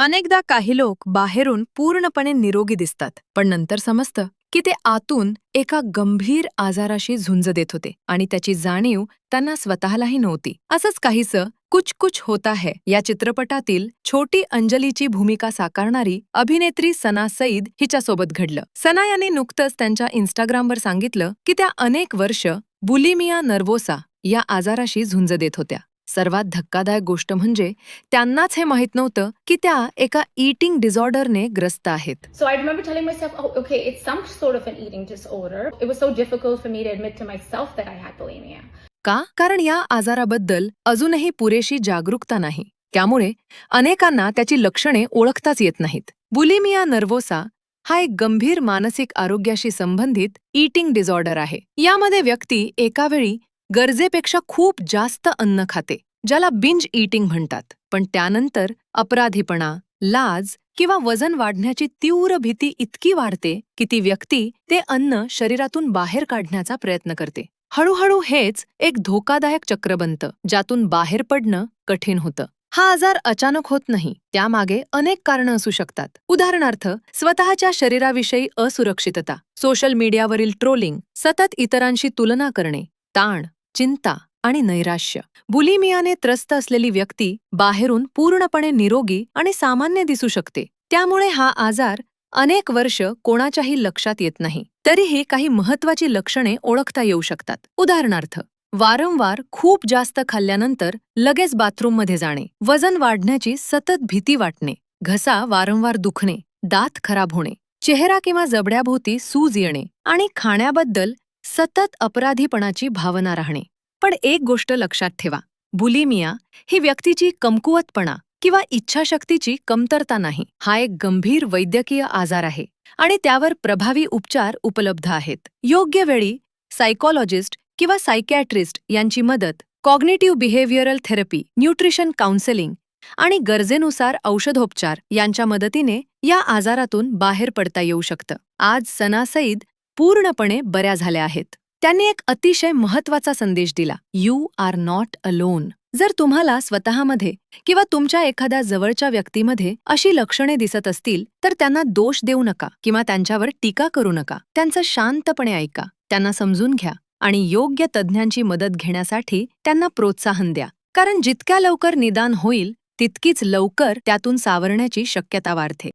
अनेकदा काही लोक बाहेरून पूर्णपणे निरोगी दिसतात, पण नंतर समजतं की ते आतून एका गंभीर आजाराशी झुंज देत होते आणि त्याची जाणीव त्यांना स्वतःलाही नव्हती. असंच काहीसं कुछ कुछ होता है या चित्रपटातील छोटी अंजलीची भूमिका साकारणारी अभिनेत्री सना सईद हिच्यासोबत घडलं. सना यांनी नुकतंच त्यांच्या इंस्टाग्रामवर सांगितलं की त्या अनेक वर्ष बुलिमिया नर्वोसा या आजाराशी झुंज देत होत्या. सर्वात धक्कादायक गोष्ट म्हणजे त्यांनाच हे माहित नव्हतं की त्या एका ईटिंग डिसऑर्डरने ग्रस्त आहेत. So I remember telling myself, oh, okay, it's some sort of an eating disorder. It was so difficult for me to admit to myself that I had bulimia. का? कारण या आजाराबद्दल अजूनही पुरेशी जागरूकता नाही. त्यामुळे अनेकांना त्याची लक्षणे ओळखताच येत नाहीत. बुलिमिया नर्वोसा हा एक गंभीर मानसिक आरोग्याशी संबंधित ईटिंग डिसऑर्डर आहे. यामध्ये व्यक्ती एका वेळी गरजेपेक्षा खूप जास्त अन्न खाते, ज्याला बिंज ईटिंग म्हणतात. पण त्यानंतर अपराधीपणा, लाज किंवा वजन वाढण्याची तीव्र भीती इतकी वाढते की ती व्यक्ती ते अन्न शरीरातून बाहेर काढण्याचा प्रयत्न करते. हळूहळू हेच एक धोकादायक चक्र बनतं, ज्यातून बाहेर पडणं कठीण होतं. हा आजार अचानक होत नाही, त्यामागे अनेक कारणं असू शकतात. उदाहरणार्थ, स्वतःच्या शरीराविषयी असुरक्षितता, सोशल मीडियावरील ट्रोलिंग, सतत इतरांशी तुलना करणे, ताण, चिंता आणि नैराश्य. बुलिमियाने त्रस्त असलेली व्यक्ती बाहेरून पूर्णपणे निरोगी आणि सामान्य दिसू शकते. त्यामुळे हा आजार अनेक वर्ष कोणाच्याही लक्षात येत नाही. तरीही काही महत्त्वाची लक्षणे ओळखता येऊ शकतात. उदाहरणार्थ, वारंवार खूप जास्त खाल्ल्यानंतर लगेच बाथरूममध्ये जाणे, वजन वाढण्याची सतत भीती वाटणे, घसा वारंवार दुखणे, दात खराब होणे, चेहरा किंवा जबड्याभोवती सूज येणे आणि खाण्याबद्दल सतत अपराधीपणाची भावना राहणे. पण एक गोष्ट लक्षात ठेवा, बुलिमिया ही व्यक्तीची कमकुवतपणा किंवा इच्छाशक्तीची कमतरता नाही. हा एक गंभीर वैद्यकीय आजार आहे आणि त्यावर प्रभावी उपचार उपलब्ध आहेत. योग्य वेळी सायकॉलॉजिस्ट किंवा सायकॅट्रिस्ट यांची मदत, cognitive behavioural therapy, nutrition counselling आणि गरजेनुसार औषधोपचार यांच्या मदतीने या आजारातून बाहेर पडता येऊ शकतं. आज सना सईद पूर्णपणे बऱ्या झाल्या आहेत. त्यांनी एक अतिशय महत्त्वाचा संदेश दिला, यू आर नॉट अलोन. जर तुम्हाला स्वतःमध्ये किंवा तुमच्या एखाद्या जवळच्या व्यक्तीमध्ये अशी लक्षणे दिसत असतील तर त्यांना दोष देऊ नका किंवा त्यांच्यावर टीका करू नका. त्यांचं शांतपणे ऐका, त्यांना समजून घ्या आणि योग्य तज्ज्ञांची मदत घेण्यासाठी त्यांना प्रोत्साहन द्या. कारण जितक्या लवकर निदान होईल तितकीच लवकर त्यातून सावरण्याची शक्यता वाढते.